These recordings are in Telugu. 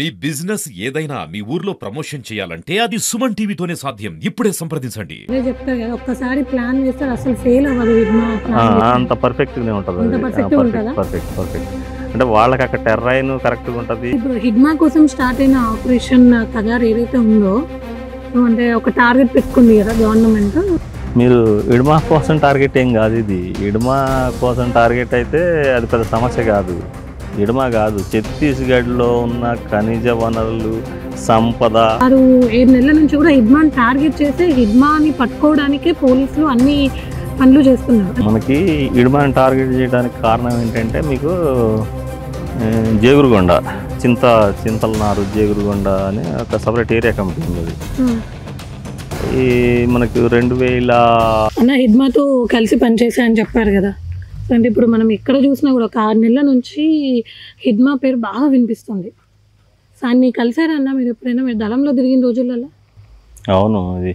మీ బిజినెస్ ఏదైనా మీ ఊర్లో ప్రమోషన్ చేయాలంటే అది సుమన్ టీవీతోనే సాధ్యం. ఇప్పుడే సంప్రదించండి. అదే చెప్తారు కదా, ఒక్కసారి ప్లాన్ చేస్తే అసలు ఫెయిల్ అవ్వదు. అంత పర్ఫెక్ట్‌గానే ఉంటది అంత అది. పర్ఫెక్ట్‌గా ఉంటదా? పర్ఫెక్ట్. అంటే వాళ్ళకి అక్కడ టెర్రైన్ కరెక్ట్‌గా ఉంటది. ఇప్పుడు హిడ్మా కోసం స్టార్ట్ అయిన ఆపరేషన్ కగార్ ఏదైతే ఉందో, అంటే ఒక టార్గెట్ పెట్టుకుంది కదా గవర్నమెంట్. మీరు ఇడ్మా కోసం టార్గెట్ ఏం కాదు ఇది. ఇడ్మా కోసం టార్గెట్ అయితే అది పెద్ద సమస్య కాదు. ఇడ్మా కాదు, ఛత్తీస్గఢ్లో ఉన్న ఖనిజ వనరులు, సంపద. 6-7 నెలల నుంచి కూడా హిడ్మాని టార్గెట్ చేసి హిడ్మాని పట్టుకోవడానికే పోలీసులు అన్ని పనులు చేస్తున్నారు. మనకి ఇడ్మాని టార్గెట్ చేయడానికి కారణం ఏంటంటే మీకు జేగురుగొండ, చింతలనారు జేగురుగొండ అని ఒక సపరేట్ ఏరియా కమిటీ ఉంది. ఈ మనకు 2000 అన్న హిడ్మాతో కలిసి పనిచేసా అని చెప్పారు కదా. అంటే ఇప్పుడు మనం ఎక్కడ చూసినా కూడా ఒక 6 నెలల నుంచి హిడ్మా పేరు బాగా వినిపిస్తుంది. సార్ని కలిసారా అన్న మీరు ఎప్పుడైనా? మీరు దళంలో తిరిగిన రోజులలో? అవును, ఇది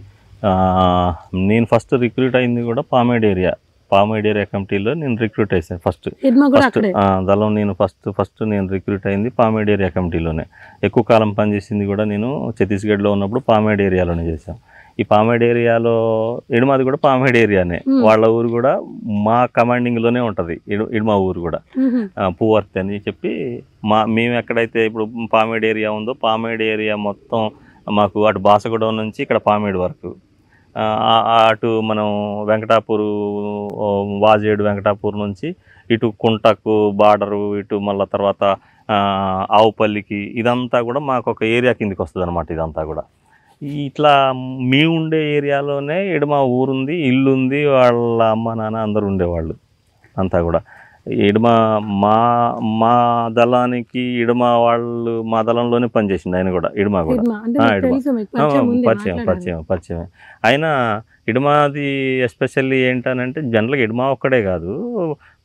నేను ఫస్ట్ రిక్రూట్ అయింది కూడా పామేడ్ ఏరియా కమిటీలో నేను రిక్రూట్ అయ్యాను ఫస్ట్. దళం నేను ఫస్ట్ నేను రిక్రూట్ అయింది పామేడ్ ఏరియా కమిటీలోనే. ఎక్కువ కాలం పనిచేసింది కూడా నేను ఛత్తీస్గఢ్లో ఉన్నప్పుడు పామేడ్ ఏరియాలోనే చేశాను. ఈ పామేడ్ ఏరియాలో ఇడ్మాది కూడా పామేడ్ ఏరియానే. వాళ్ళ ఊరు కూడా మా కమాండింగ్లోనే ఉంటుంది. ఇడ్మా ఊరు కూడా పువర్తి అని చెప్పి మేము ఎక్కడైతే ఇప్పుడు పామేడ్ ఏరియా ఉందో పామేడ్ ఏరియా మొత్తం మాకు అటు బాసగూడెం నుంచి ఇక్కడ పామేడ్ వరకు, అటు మనం వెంకటాపూరు వాజేడు వెంకటాపూర్ నుంచి ఇటు కుంటకు బార్డరు, ఇటు మళ్ళీ తర్వాత ఆవుపల్లికి, ఇదంతా కూడా మాకు ఒక ఏరియా కిందికి వస్తుంది అనమాట. ఇదంతా కూడా ఇట్లా మీ ఉండే ఏరియాలోనే ఇడ్మా ఊరుంది, ఇల్లు ఉంది, వాళ్ళ అమ్మ నాన్న అందరూ ఉండేవాళ్ళు అంతా కూడా. ఇడ్మా మా దళానికి ఇడ్మా వాళ్ళు మా దళంలోనే పనిచేసింది ఆయన కూడా. ఇడ్మా కూడా పరిచయమే. అయినా ఇడ్మాది ఎస్పెషల్లీ ఏంటనంటే జనరల్గా ఇడ్మా ఒక్కడే కాదు,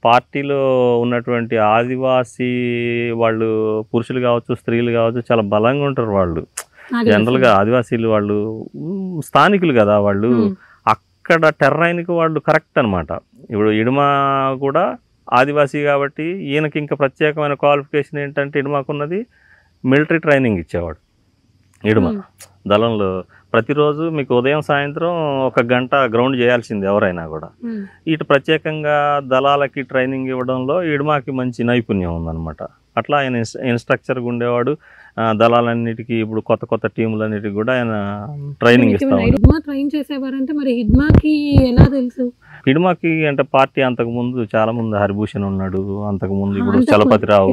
పార్టీలో ఉన్నటువంటి ఆదివాసీ వాళ్ళు పురుషులు కావచ్చు, స్త్రీలు కావచ్చు, చాలా బలంగా ఉంటారు వాళ్ళు. జనరల్గా ఆదివాసీలు వాళ్ళు స్థానికులు కదా, వాళ్ళు అక్కడ టెర్రైన్కి వాళ్ళు కరెక్ట్ అనమాట. ఇప్పుడు ఇడ్మా కూడా ఆదివాసీ కాబట్టి ఈయనకి ఇంకా ప్రత్యేకమైన క్వాలిఫికేషన్ ఏంటంటే ఇడ్మాకున్నది మిలిటరీ ట్రైనింగ్ ఇచ్చేవాడు. ఇడ్మా దళంలో ప్రతిరోజు మీకు ఉదయం సాయంత్రం 1 గంట గ్రౌండ్ చేయాల్సింది ఎవరైనా కూడా. ఇటు ప్రత్యేకంగా దళాలకి ట్రైనింగ్ ఇవ్వడంలో ఇడ్మాకి మంచి నైపుణ్యం ఉందన్నమాట. అట్లా ఆయన ఇన్స్ట్రక్చర్గా ఉండేవాడు. దళాలన్నిటికీ ఇప్పుడు కొత్త టీములన్నిటికీ కూడా ఆయన ట్రైనింగ్ ఇస్తాడు. ట్రైన్ చేసేవారంటే మరి హిడ్మాకి ఎలా తెలుసు? హిడ్మాకి అంటే పార్టీ అంతకుముందు చాలా మంది, హరిభూషణ్ ఉన్నాడు అంతకుముందు, ఇప్పుడు చలపతిరావు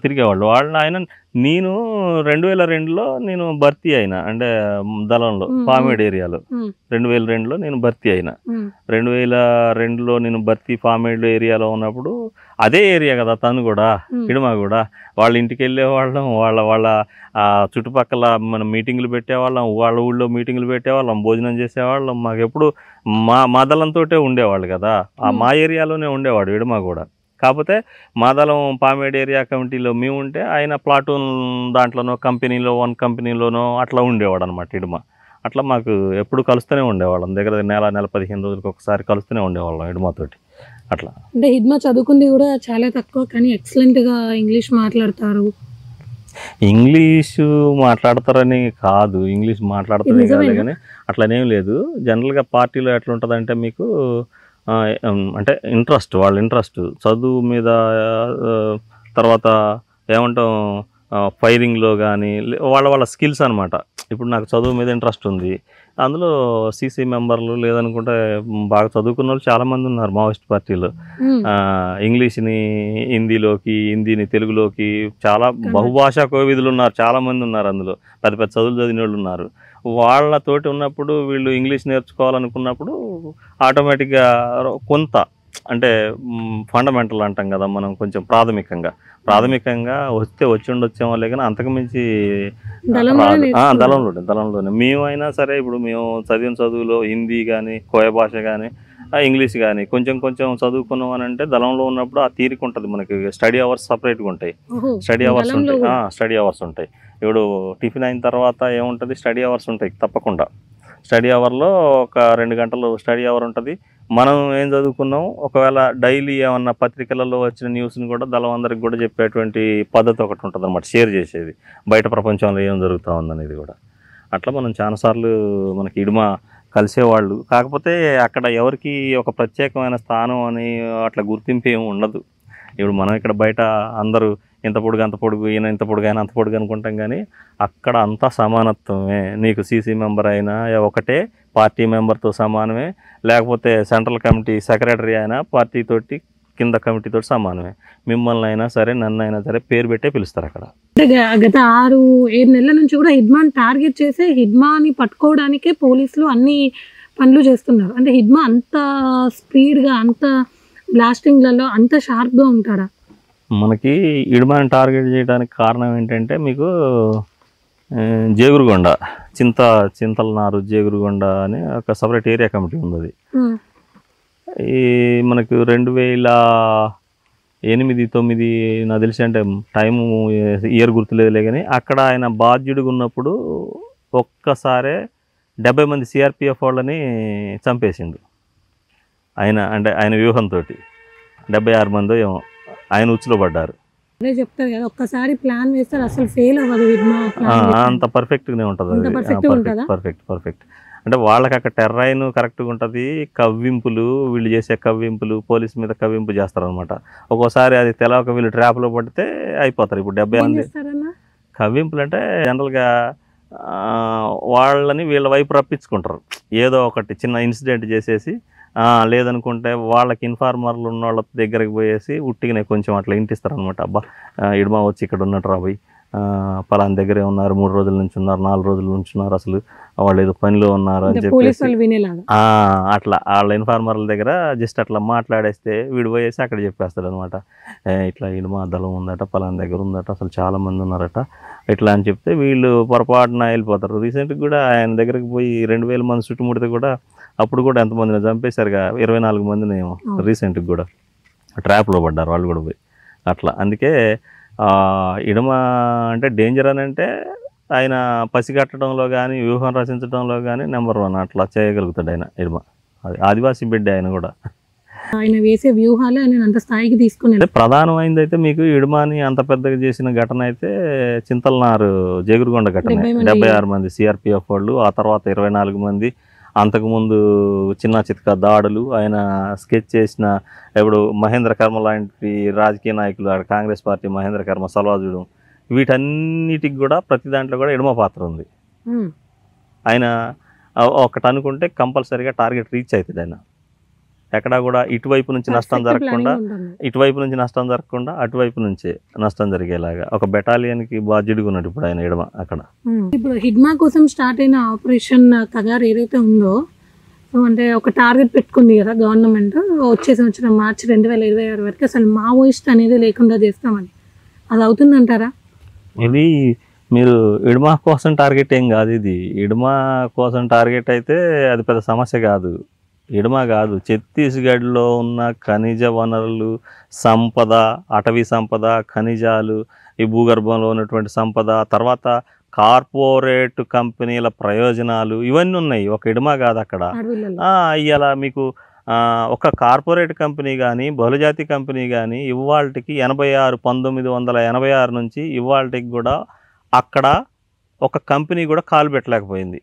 తిరిగేవాళ్ళు. వాళ్ళు ఆయన నేను 2002లో నేను భర్తీ అయినా, అంటే దళంలో పామేడ్ ఏరియాలో 2002లో నేను భర్తీ అయినా. 2002లో నేను భర్తీ పామేడ్ ఏరియాలో ఉన్నప్పుడు అదే ఏరియా కదా తను కూడా, ఇడ్మా కూడా. వాళ్ళ ఇంటికి వెళ్ళేవాళ్ళం, వాళ్ళ చుట్టుపక్కల మనం మీటింగులు పెట్టేవాళ్ళం, వాళ్ళ ఊళ్ళో మీటింగులు పెట్టేవాళ్ళం, భోజనం చేసేవాళ్ళం. మాకు ఎప్పుడు మా దళంతో ఉండేవాళ్ళు కదా, మా ఏరియాలోనే ఉండేవాడు ఇడ్మా కూడా. కాకపోతే మా దళం పామేడ్ ఏరియా కమిటీలో మేము ఉంటే ఆయన ప్లాటూన్ దాంట్లోనో కంపెనీలో 1 కంపెనీలోనో అట్లా ఉండేవాడు అనమాట ఇడ్మా. అట్లా మాకు ఎప్పుడు కలుస్తూనే ఉండేవాళ్ళం, దగ్గర నెల 15 రోజులకు ఒకసారి కలుస్తూనే ఉండేవాళ్ళం ఇడ్మాతోటి. అట్లా అంటే హిడ్మా చదువుకుంది కూడా చాలా తక్కువ, కానీ ఎక్సలెంట్గా ఇంగ్లీష్ మాట్లాడతారు. ఇంగ్లీషు మాట్లాడతారని కాదు, ఇంగ్లీష్ మాట్లాడతారని కాదు, కానీ అట్లనేం లేదు. జనరల్గా పార్టీలో ఎట్లా ఉంటుందంటే మీకు అంటే వాళ్ళ ఇంట్రెస్ట్ చదువు మీద, తర్వాత ఏమంటాం ఫైరింగ్లో కానీ వాళ్ళ స్కిల్స్ అనమాట. ఇప్పుడు నాకు చదువు మీద ఇంట్రెస్ట్ ఉంది, అందులో సీసీ మెంబర్లు లేదనుకుంటే బాగా చదువుకున్న వాళ్ళు చాలామంది ఉన్నారు మావోయిస్ట్ పార్టీలో. ఇంగ్లీష్ని హిందీని తెలుగులోకి చాలా బహుభాషా కోవిదులు ఉన్నారు, చాలామంది ఉన్నారు అందులో, పెద్ద చదువులు చదివిన వాళ్ళు ఉన్నారు. వాళ్ళతోటి ఉన్నప్పుడు వీళ్ళు ఇంగ్లీష్ నేర్చుకోవాలనుకున్నప్పుడు ఆటోమేటిక్గా కొంత అంటే ఫండమెంటల్ అంటాం కదా మనం, కొంచెం ప్రాథమికంగా వచ్చి ఉండొచ్చేమో, లేకని అంతకుమించి దళంలోనే మేమైనా సరే. ఇప్పుడు మేము చదివిన చదువులో హిందీ కానీ, కోయ భాష కానీ, ఇంగ్లీష్ కానీ కొంచెం చదువుకున్నాం అని అంటే దళంలో ఉన్నప్పుడు ఆ తీరిక ఉంటుంది మనకి. స్టడీ అవర్స్ సపరేట్గా ఉంటాయి, స్టడీ అవర్స్ ఉంటాయి. ఇప్పుడు టిఫిన్ అయిన తర్వాత ఏముంటుంది, స్టడీ అవర్స్ ఉంటాయి తప్పకుండా. స్టడీ అవర్లో ఒక 2 గంటలు స్టడీ అవర్ ఉంటుంది. మనం ఏం చదువుకున్నాం, ఒకవేళ డైలీ ఏమన్నా పత్రికలలో వచ్చిన న్యూస్ని కూడా దళం అందరికి కూడా చెప్పేటువంటి పద్ధతి ఒకటి ఉంటుంది అనమాట, షేర్ చేసేది బయట ప్రపంచంలో ఏం జరుగుతూ ఉందనేది కూడా. అట్లా మనం చాలాసార్లు మనకి ఇడుమ కలిసేవాళ్ళు. కాకపోతే అక్కడ ఎవరికి ఒక ప్రత్యేకమైన స్థానం అని అట్లా గుర్తింపు ఏమి ఉండదు. ఇప్పుడు మనం ఇక్కడ బయట అందరూ ఇంత పొడుగు అంత పొడుగు, ఈయన ఇంత పొడుగు అయినా అంత పొడుగు అనుకుంటాం, కానీ అక్కడ అంతా సమానత్వమే. నీకు సీసీ మెంబర్ అయినా ఒకటే, పార్టీ మెంబర్తో సమానమే, లేకపోతే సెంట్రల్ కమిటీ సెక్రటరీ అయినా పార్టీతోటి కింద కమిటీతో సమానమే. మిమ్మల్ని అయినా సరే, నన్ను అయినా సరే పేరు పెట్టే పిలుస్తారు అక్కడ. గత 6-7 నెలల నుంచి కూడా హిడ్మాని టార్గెట్ చేసి హిడ్మాని పట్టుకోవడానికే పోలీసులు అన్ని పనులు చేస్తున్నారు. అంటే హిడ్మా అంత స్పీడ్గా, అంత బ్లాస్టింగ్లలో అంత షార్ప్గా ఉంటాడా? మనకి ఇడుమాని టార్గెట్ చేయడానికి కారణం ఏంటంటే, మీకు జేగురుగొండ, చింతలనారు జేగురుగొండ అని ఒక సపరేట్ ఏరియా కమిటీ ఉంది. అది ఈ మనకు 2008-9 నాకు తెలిసి, అంటే టైము ఇయర్ గుర్తులేదులే, కానీ అక్కడ ఆయన బాధ్యుడిగా ఉన్నప్పుడు ఒక్కసారే 70 మంది సిఆర్పిఎఫ్ వాళ్ళని చంపేసిండు ఆయన. అంటే ఆయన వ్యూహంతో 76 మందో ఏమో ఆయన ఉచ్చులో పడ్డారు. అదే చెప్తారు కదా, ఒక్కసారి ప్లాన్ వేస్తారు అసలు ఫెయిల్ అవ్వదు. అంత పర్ఫెక్ట్గానే ఉంటుంది. పర్ఫెక్ట్ అంటే వాళ్ళకి అక్కడ టెర్రైన్ కరెక్ట్గా ఉంటుంది. కవ్వింపులు, వీళ్ళు చేసే కవ్వింపులు, పోలీస్ మీద కవ్వింపు చేస్తారనమాట. ఒక్కోసారి అది తెలవక వీళ్ళు ట్రాప్లో పడితే అయిపోతారు. ఇప్పుడు 70 మంది కవ్వింపులు అంటే జనరల్గా వాళ్ళని వీళ్ళ వైపు రప్పించుకుంటారు. ఏదో ఒకటి చిన్న ఇన్సిడెంట్ చేసేసి, లేదనుకుంటే వాళ్ళకి ఇన్ఫార్మర్లు ఉన్న వాళ్ళ దగ్గరికి పోయేసి ఉట్టిగానే కొంచెం అట్లా ఇంటిస్తారు అనమాట. అబ్బా ఇడుమా వచ్చి ఇక్కడ ఉన్నట్టు రాబోయి, పలానా దగ్గరే ఉన్నారు, 3 రోజుల నుంచి ఉన్నారు, 4 రోజుల నుంచి ఉన్నారు, అసలు వాళ్ళు ఏదో పనిలో ఉన్నారు అని చెప్పేసి అట్లా వాళ్ళ ఇన్ఫార్మర్ల దగ్గర జస్ట్ అట్లా మాట్లాడేస్తే వీడు పోయేసి అక్కడ చెప్పేస్తాడు అనమాట. ఇట్లా ఇడుమా దళం ఉందట, పలానా దగ్గర ఉందట, అసలు చాలా మంది ఉన్నారట, ఇట్లా అని చెప్తే వీళ్ళు పొరపాటున వెళ్ళిపోతారు. రీసెంట్గా కూడా ఆయన దగ్గరికి పోయి 2000 మంది చుట్టుముడితే కూడా అప్పుడు కూడా ఎంతమందిని చంపేశారుగా, 24 మందిని ఏమో రీసెంట్గా కూడా ట్రాప్లో పడ్డారు వాళ్ళు కూడా పోయి. అట్లా అందుకే ఇడుమ అంటే డేంజర్ అని అంటే ఆయన పసిగట్టడంలో కానీ, వ్యూహం రచించడంలో కానీ నెంబర్ 1 అట్లా చేయగలుగుతాడు ఆయన ఇడుమ. అది ఆదివాసీ బిడ్డ ఆయన కూడా. ఆయన వేసే వ్యూహాలే ఆయన అంత స్థాయికి తీసుకుని. ప్రధానమైంది అయితే మీకు ఇడుమాని అంత పెద్దగా చేసిన ఘటన అయితే చింతలనారు జేగురుగొండ ఘటన. 76 మంది సిఆర్పిఎఫ్ వాళ్ళు, ఆ తర్వాత 24 మంది. అంతకుముందు చిన్న చితక దాడులు, ఆయన స్కెచ్ చేసిన ఇప్పుడు మహేంద్ర కర్మ లాంటి రాజకీయ నాయకులు, కాంగ్రెస్ పార్టీ మహేంద్ర కర్మ సల్వాజుడు, వీటన్నిటికి కూడా ప్రతి దాంట్లో కూడా ఇడుమ పాత్ర ఉంది. ఆయన ఒకటి అనుకుంటే కంపల్సరీగా టార్గెట్ రీచ్ అవుతుంది. ఆయన ఎక్కడా కూడా ఇటువైపు నుంచి నష్టం జరగకుండా, అటువైపు నుంచే నష్టం జరిగేలాగా ఒక బెటాలియన్కి బాధ్యుడిగా ఉన్నాడు ఇప్పుడు ఆయన ఇడుమ అక్కడ. ఇప్పుడు హిడ్మా కోసం స్టార్ట్ అయిన ఆపరేషన్ కగార్ ఏదైతే ఉందో, అంటే ఒక టార్గెట్ పెట్టుకుంది కదా గవర్నమెంట్, వచ్చే సంవత్సరం మార్చి 2026 వరకు అసలు మావోయిస్ట్ అనేది లేకుండా చేస్తామని. అది అవుతుందంటారా? ఇది మీరు ఇడుమా కోసం టార్గెట్ ఏం కాదు. ఇది ఇడుమా కోసం టార్గెట్ అయితే అది పెద్ద సమస్య కాదు. ఇడుమా కాదు, ఛత్తీస్గఢ్లో ఉన్న ఖనిజ వనరులు, సంపద, అటవీ సంపద, ఖనిజాలు, ఈ భూగర్భంలో ఉన్నటువంటి సంపద, తర్వాత కార్పొరేట్ కంపెనీల ప్రయోజనాలు, ఇవన్నీ ఉన్నాయి. ఒక ఇడుమా కాదు అక్కడ. ఇలా మీకు ఒక కార్పొరేట్ కంపెనీ కానీ, బహుళజాతి కంపెనీ కానీ ఇవాళకి 1986 నుంచి ఇవాళకి కూడా అక్కడ ఒక కంపెనీ కూడా కాలు పెట్టలేకపోయింది.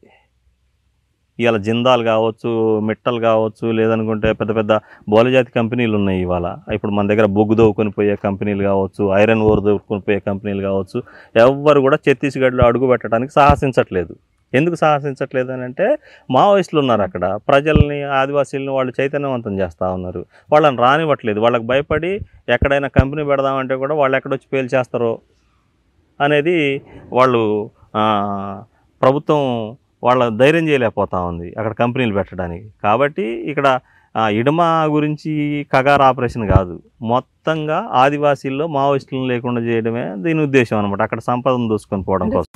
ఇవాళ జిందాల్ కావచ్చు, మిట్టల్ కావచ్చు, లేదనుకుంటే పెద్ద పెద్ద బహుళజాతి కంపెనీలు ఉన్నాయి ఇవాళ. ఇప్పుడు మన దగ్గర బొగ్గు దోవుకొని పోయే కంపెనీలు కావచ్చు, ఐరన్ ఓర్ దోవుకొని పోయే కంపెనీలు కావచ్చు, ఎవ్వరు కూడా ఛత్తీస్గఢ్లో అడుగు పెట్టడానికి సాహసించట్లేదు. ఎందుకు సాహసించట్లేదు అని అంటే మావోయిస్టులు ఉన్నారు అక్కడ. ప్రజల్ని, ఆదివాసీలను వాళ్ళు చైతన్యవంతం చేస్తూ ఉన్నారు. వాళ్ళని రానివ్వట్లేదు. వాళ్ళకి భయపడి ఎక్కడైనా కంపెనీ పెడదామంటే కూడా వాళ్ళు ఎక్కడొచ్చి పేల్చేస్తారో అనేది వాళ్ళు ప్రభుత్వం వాళ్ళ ధైర్యం చేయలేకపోతా ఉంది అక్కడ కంపెనీలు పెట్టడానికి. కాబట్టి ఇక్కడ ఇడుమా గురించి కగార్ ఆపరేషన్ కాదు, మొత్తంగా ఆదివాసీల్లో మావోయిస్టులను లేకుండా చేయడమే దీని ఉద్దేశం అనమాట. అక్కడ సంపదను దూసుకొని పోవడం కోసం.